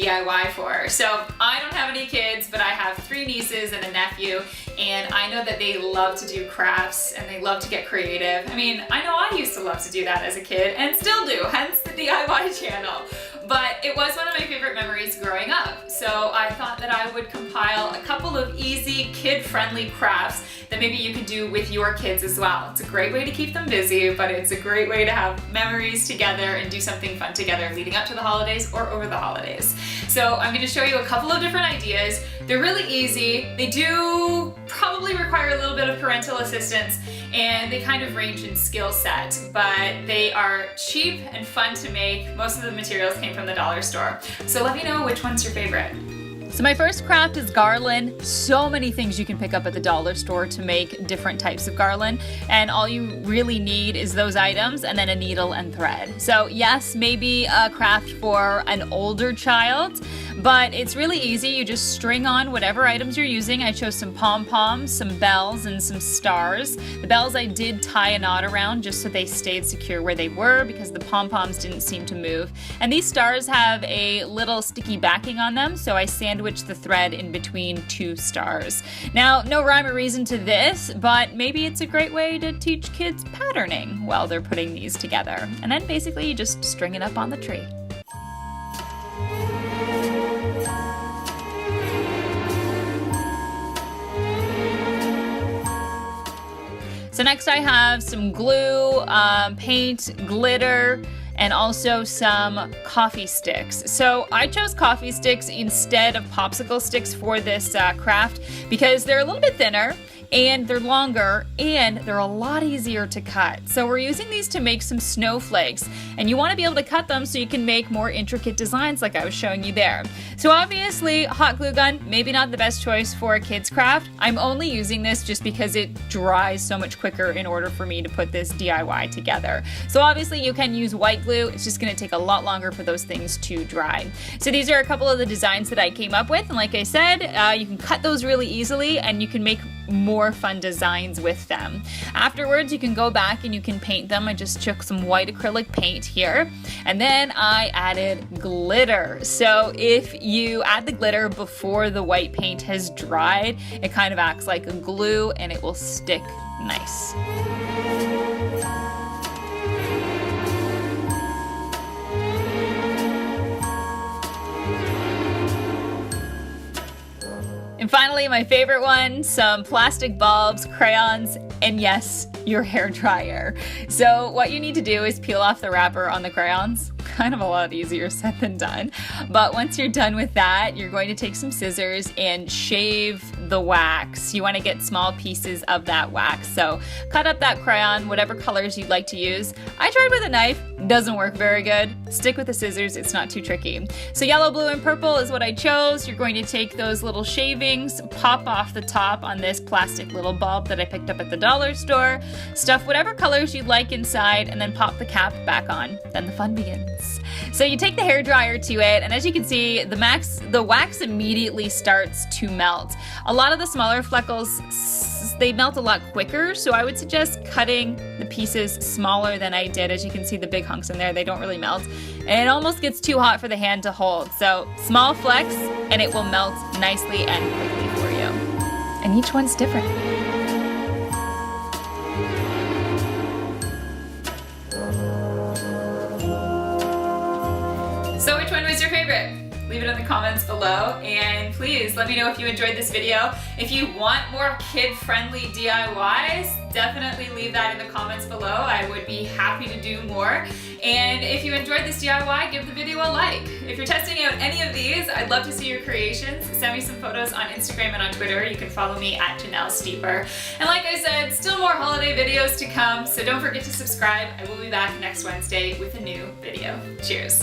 toDIYfor. So I don't have any kids, but I have 3 nieces and a nephew, and I know that they love to do crafts and they love to get creative. I mean, I know I used to love to do that as a kid and still do, hence the DIY channel. But it was one of my favorite memories growing up. So I thought that I would compile a couple of easy, kid-friendly crafts that maybe you could do with your kids as well. It's a great way to keep them busy, but it's a great way to have memories together and do something fun together leading up to the holidays or over the holidays. So I'm going to show you a couple of different ideas. They're really easy. They do probably require a little bit of parental assistance, and they kind of range in skill set, but they are cheap and fun to make. Most of the materials came from the dollar store. So let me know which one's your favorite. So my first craft is garland. So many things you can pick up at the dollar store to make different types of garland, and all you really need is those items and then a needle and thread. So yes, maybe a craft for an older child, but it's really easy. You just string on whatever items you're using. I chose some pom-poms, some bells, and some stars. The bells I did tie a knot around just so they stayed secure where they were because the pom-poms didn't seem to move. And these stars have a little sticky backing on them, so I sandwiched the thread in between 2 stars. Now, no rhyme or reason to this, but maybe it's a great way to teach kids patterning while they're putting these together. And then basically you just string it up on the tree. So next I have some glue, paint, glitter, and also some coffee sticks. So I chose coffee sticks instead of popsicle sticks for this craft because they're a little bit thinner and they're longer and they're a lot easier to cut. So we're using these to make some snowflakes, and you want to be able to cut them so you can make more intricate designs like I was showing you there. So obviously hot glue gun, maybe not the best choice for a kid's craft. I'm only using this just because it dries so much quicker in order for me to put this DIY together. So obviously you can use white glue, it's just going to take a lot longer for those things to dry. So these are a couple of the designs that I came up with, and like I said, you can cut those really easily and you can make more fun designs with them. Afterwards, you can go back and you can paint them. I just took some white acrylic paint here, and then I added glitter. So if you add the glitter before the white paint has dried, it kind of acts like a glue and it will stick nice. And finally, my favorite one, some plastic bulbs, crayons, and yes, your hair dryer. So what you need to do is peel off the wrapper on the crayons. Kind of a lot easier said than done. But once you're done with that, you're going to take some scissors and shave the wax. You want to get small pieces of that wax. So cut up that crayon, whatever colors you'd like to use. I tried with a knife, doesn't work very good. Stick with the scissors, it's not too tricky. So yellow, blue, and purple is what I chose. You're going to take those little shavings, pop off the top on this plastic little bulb that I picked up at the dollar store, stuff whatever colors you'd like inside, and then pop the cap back on. Then the fun begins. So you take the hair dryer to it, and as you can see, the wax immediately starts to melt. A lot of the smaller freckles, they melt a lot quicker, so I would suggest cutting the pieces smaller than I did. As you can see, the big hunks in there, they don't really melt. And it almost gets too hot for the hand to hold. So small flecks, and it will melt nicely and quickly for you. And each one's different. So which one was your favorite? Leave it in the comments below, and please let me know if you enjoyed this video. If you want more kid-friendly DIYs, definitely leave that in the comments below. I would be happy to do more. And if you enjoyed this DIY, give the video a like. If you're testing out any of these, I'd love to see your creations. Send me some photos on Instagram and on Twitter. You can follow me at JanelleSteeper. And like I said, still more holiday videos to come, so don't forget to subscribe. I will be back next Wednesday with a new video. Cheers.